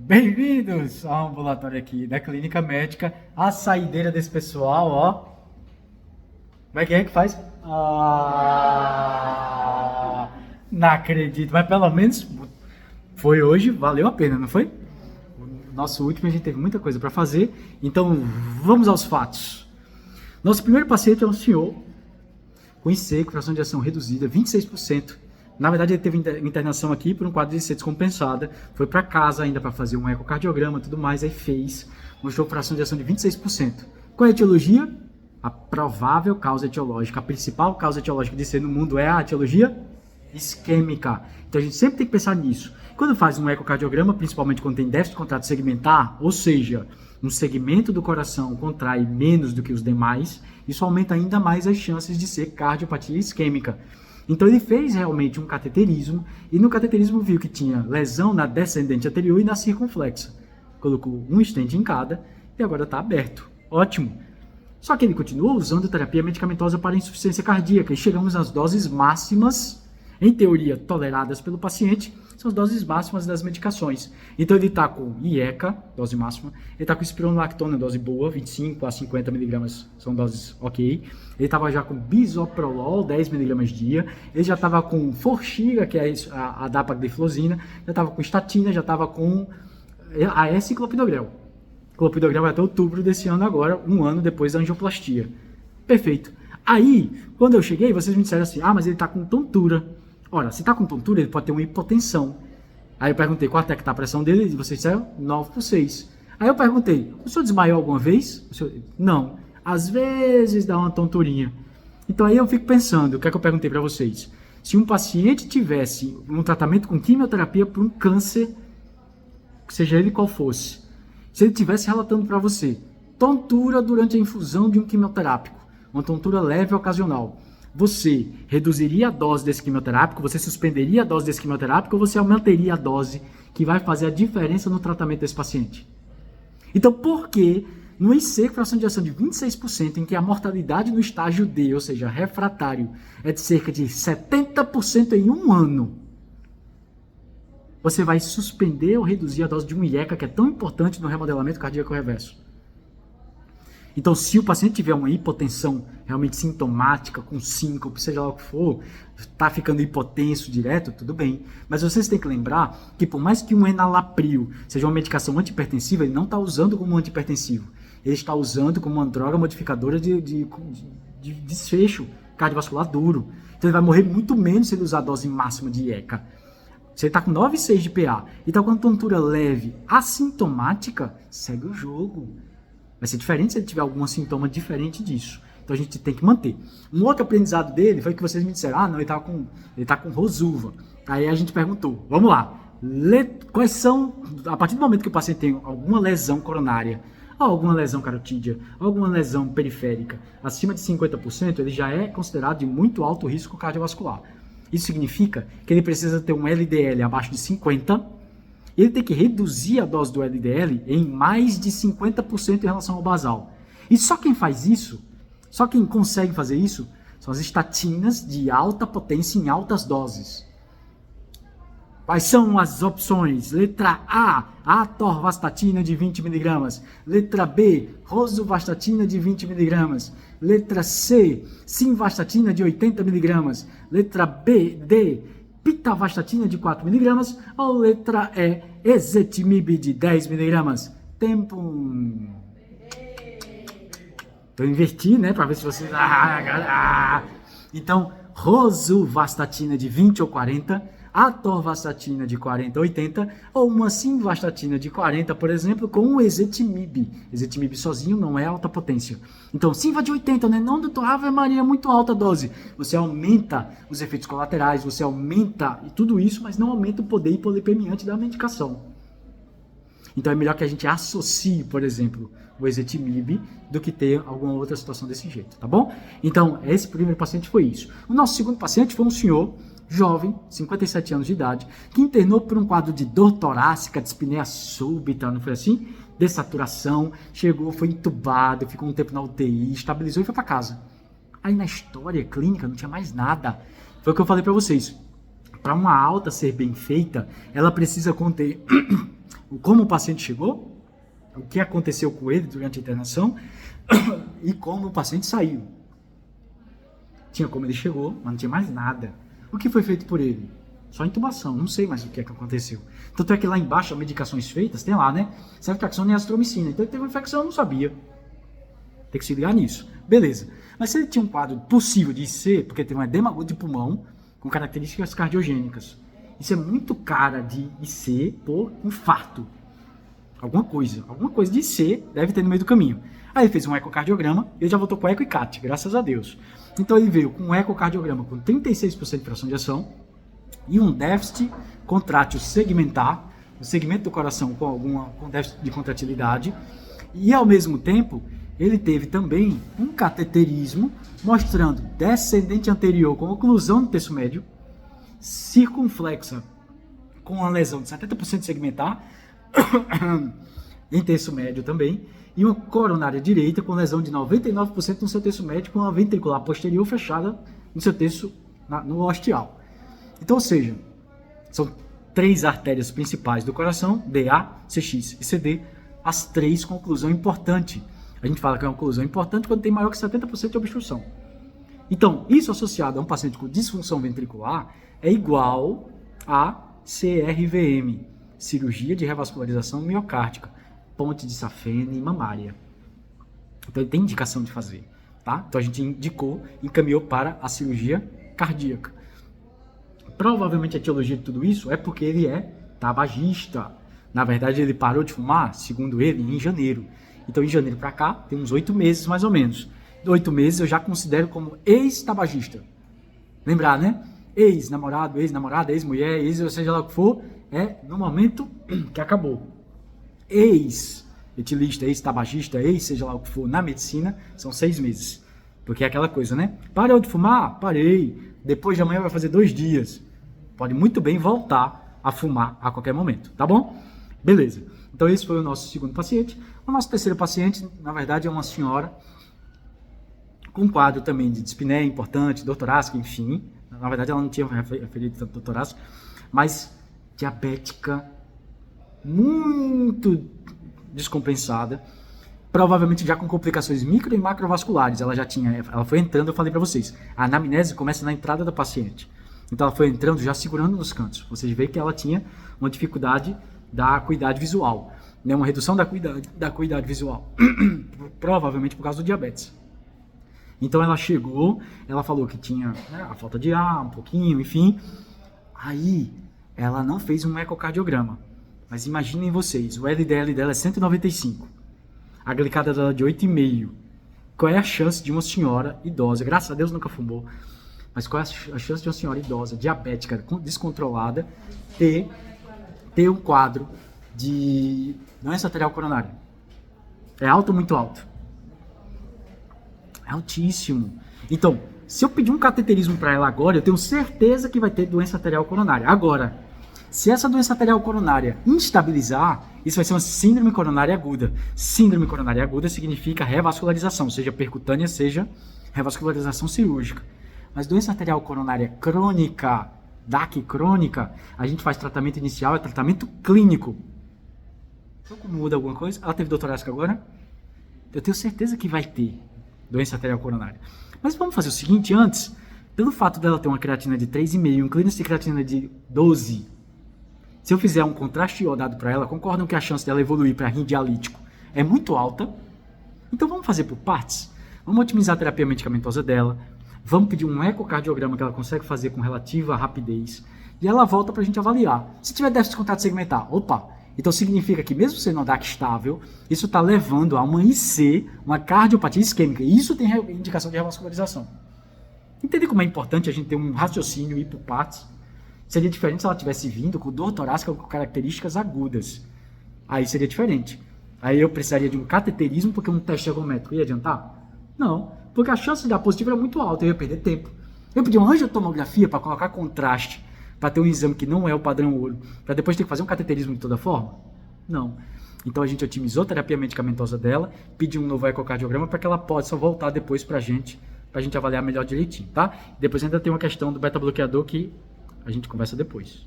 Bem-vindos ao ambulatório aqui da Clínica Médica. A saideira desse pessoal, ó. Como é que faz? Não acredito, mas pelo menos foi hoje, valeu a pena, não foi? O nosso último a gente teve muita coisa para fazer, então vamos aos fatos. Nosso primeiro paciente é um senhor com IC, com fração de ação reduzida, 26%. Na verdade, ele teve internação aqui por um quadro de IC descompensada, foi para casa ainda para fazer um ecocardiograma e tudo mais, aí fez, mostrou fração de ação de 26%. Qual é a etiologia? A provável causa etiológica, a principal causa etiológica de IC no mundo é a etiologia isquêmica. Então a gente sempre tem que pensar nisso. Quando faz um ecocardiograma, principalmente quando tem déficit contrato segmentar, ou seja, um segmento do coração contrai menos do que os demais, isso aumenta ainda mais as chances de ser cardiopatia isquêmica. Então ele fez realmente um cateterismo e no cateterismo viu que tinha lesão na descendente anterior e na circunflexa. Colocou um stent em cada e agora está aberto. Ótimo. Só que ele continuou usando terapia medicamentosa para insuficiência cardíaca e chegamos às doses máximas, em teoria toleradas pelo paciente, são as doses máximas das medicações. Então ele está com IECA, dose máxima, ele está com espironolactona, dose boa, 25 a 50 mg, são doses ok. Ele estava já com bisoprolol, 10 mg dia, ele já estava com forxiga, que é a dapagliflozina, já estava com estatina, já estava com AS e clopidogrel. Clopidogrel vai até outubro desse ano agora, um ano depois da angioplastia. Perfeito. Aí, quando eu cheguei, vocês me disseram assim, mas ele está com tontura. Ora, se está com tontura, ele pode ter uma hipotensão. Aí eu perguntei quanto é que está a pressão dele, e vocês disseram 9/6. Aí eu perguntei, o senhor desmaiou alguma vez? Não. Às vezes dá uma tonturinha. Então aí eu fico pensando, o que é que eu perguntei para vocês? Se um paciente tivesse um tratamento com quimioterapia por um câncer, seja ele qual fosse, se ele estivesse relatando para você tontura durante a infusão de um quimioterápico, uma tontura leve ocasional, você reduziria a dose desse quimioterápico, você suspenderia a dose desse quimioterápico ou você aumentaria a dose que vai fazer a diferença no tratamento desse paciente? Então, por que no IC com fração de ação de 26%, em que a mortalidade no estágio D, ou seja, refratário, é de cerca de 70% em um ano, você vai suspender ou reduzir a dose de um IECA, que é tão importante no remodelamento cardíaco reverso? Então, se o paciente tiver uma hipotensão realmente sintomática, com síncope, seja lá o que for, está ficando hipotenso direto, tudo bem. Mas vocês têm que lembrar que por mais que um enalapril seja uma medicação antihipertensiva, ele não está usando como antihipertensivo. Ele está usando como uma droga modificadora de desfecho cardiovascular duro. Então ele vai morrer muito menos se ele usar a dose máxima de IECA. Se ele está com 9,6 de PA e está com tontura leve assintomática, segue o jogo. Vai ser diferente se ele tiver algum sintoma diferente disso. Então a gente tem que manter. Um outro aprendizado dele foi que vocês me disseram, não, ele tá com Rosuva. Aí a gente perguntou, vamos lá, quais são, a partir do momento que o paciente tem alguma lesão coronária, ou alguma lesão carotídea, ou alguma lesão periférica, acima de 50%, ele já é considerado de muito alto risco cardiovascular. Isso significa que ele precisa ter um LDL abaixo de 50, ele tem que reduzir a dose do LDL em mais de 50% em relação ao basal. E só quem faz isso, só quem consegue fazer isso, são as estatinas de alta potência em altas doses. Quais são as opções? Letra A, atorvastatina de 20 mg. Letra B, rosuvastatina de 20 mg. Letra C, simvastatina de 80 mg. Letra D, pitavastatina de 4 mg. Ou letra E, ezetimibe de 10 mg. Tempo. Então inverti, né, para ver se vocês... Então, rosuvastatina de 20 ou 40, atorvastatina de 40 ou 80, ou uma simvastatina de 40, por exemplo, com um ezetimibe. Ezetimibe sozinho não é alta potência. Então, simva de 80, né? Não, doutor, Ave Maria, muito alta a dose. Você aumenta os efeitos colaterais, você aumenta tudo isso, mas não aumenta o poder hipolipemiante da medicação. Então é melhor que a gente associe, por exemplo, o ezetimibe do que ter alguma outra situação desse jeito, tá bom? Então, esse primeiro paciente foi isso. O nosso segundo paciente foi um senhor jovem, 57 anos de idade, que internou por um quadro de dor torácica, dispneia súbita, não foi assim? Dessaturação, chegou, foi entubado, ficou um tempo na UTI, estabilizou e foi para casa. Aí na história clínica não tinha mais nada. Foi o que eu falei para vocês. Para uma alta ser bem feita, ela precisa conter como o paciente chegou, o que aconteceu com ele durante a internação e como o paciente saiu. Tinha como ele chegou, mas não tinha mais nada. O que foi feito por ele? Só intubação, não sei mais o que é que aconteceu. Tanto é que lá embaixo, as medicações feitas, tem lá, né? Ceftriaxona e azitromicina. Então ele teve uma infecção, eu não sabia. Tem que se ligar nisso. Beleza. Mas se ele tinha um quadro possível de IC, porque teve um edema agudo de pulmão, com características cardiogênicas. Isso é muito cara de IC por infarto. Alguma coisa de IC deve ter no meio do caminho. Aí ele fez um ecocardiograma, ele já voltou com eco e CAT, graças a Deus. Então ele veio com um ecocardiograma com 36% de fração de ação e um déficit contrátil segmentar, o segmento do coração com déficit de contratilidade, e ao mesmo tempo ele teve também um cateterismo mostrando descendente anterior com oclusão no terço médio, circunflexa com uma lesão de 70% segmentar em terço médio também, e uma coronária direita com lesão de 99% no seu terço médio, com a ventricular posterior fechada no seu terço no ostial. Então, ou seja, são 3 artérias principais do coração, DA, CX e CD, as 3 com oclusão importante. A gente fala que é uma oclusão importante quando tem maior que 70% de obstrução. Então, isso associado a um paciente com disfunção ventricular é igual a CRVM, cirurgia de revascularização miocárdica, ponte de safena e mamária. Então, ele tem indicação de fazer, tá? Então, a gente encaminhou para a cirurgia cardíaca. Provavelmente a etiologia de tudo isso é porque ele é tabagista. Na verdade, ele parou de fumar, segundo ele, em janeiro. Então, em janeiro para cá, tem uns 8 meses mais ou menos. 8 meses eu já considero como ex-tabagista. Lembrar, né? Ex-namorado, ex-namorada, ex-mulher, ou seja lá o que for, é no momento que acabou. Ex-etilista, ex-tabagista, seja lá o que for, na medicina, são 6 meses. Porque é aquela coisa, né? Parou de fumar? Parei. Depois de amanhã vai fazer 2 dias. Pode muito bem voltar a fumar a qualquer momento, tá bom? Beleza. Então esse foi o nosso segundo paciente. O nosso terceiro paciente, na verdade, é uma senhora com quadro também de dispneia importante, dor torácica, enfim. Na verdade, ela não tinha referido tanto dor torácica, mas diabética, muito descompensada, provavelmente já com complicações micro e macrovasculares. Ela foi entrando, eu falei para vocês, a anamnese começa na entrada do paciente. Então ela foi entrando já segurando nos cantos. Vocês veem que ela tinha uma dificuldade da acuidade visual, né? Uma redução da acuidade visual, provavelmente por causa do diabetes. Então ela chegou, ela falou que tinha, né, a falta de ar, um pouquinho, enfim. Aí ela não fez um ecocardiograma. Mas imaginem vocês, o LDL dela é 195. A glicada dela é de 8,5. Qual é a chance de uma senhora idosa, graças a Deus nunca fumou, mas qual é a chance de uma senhora idosa, diabética, descontrolada, ter um quadro de doença arterial coronária? É alto ou muito alto? É altíssimo. Então, se eu pedir um cateterismo para ela agora, eu tenho certeza que vai ter doença arterial coronária. Agora, se essa doença arterial coronária instabilizar, isso vai ser uma síndrome coronária aguda. Síndrome coronária aguda significa revascularização, seja percutânea, seja revascularização cirúrgica. Mas doença arterial coronária crônica, DAC crônica, a gente faz tratamento inicial, é tratamento clínico. Então, como muda alguma coisa? Ela teve dor torácica agora? Eu tenho certeza que vai ter doença arterial coronária. Mas vamos fazer o seguinte antes. Pelo fato dela ter uma creatina de 3,5, um clearance de creatina de 12, se eu fizer um contraste iodado para ela, concordam que a chance dela evoluir para rim dialítico é muito alta? Então vamos fazer por partes. Vamos otimizar a terapia medicamentosa dela. Vamos pedir um ecocardiograma que ela consegue fazer com relativa rapidez. E ela volta para a gente avaliar. Se tiver déficit de contato segmentar, opa! Então significa que mesmo sendo uma DAC estável, isso está levando a uma IC, uma cardiopatia isquêmica. E isso tem indicação de revascularização. Entender como é importante a gente ter um raciocínio e ir por partes? Seria diferente se ela tivesse vindo com dor torácica com características agudas. Aí seria diferente. Aí eu precisaria de um cateterismo porque um teste ergométrico ia adiantar? Não, porque a chance de dar positivo era muito alta, eu ia perder tempo. Eu pedi uma angiotomografia para colocar contraste, para ter um exame que não é o padrão ouro, para depois ter que fazer um cateterismo de toda forma? Não. Então a gente otimizou a terapia medicamentosa dela, pediu um novo ecocardiograma para que ela possa voltar depois para a gente avaliar melhor direitinho, tá? Depois ainda tem uma questão do beta-bloqueador que a gente conversa depois.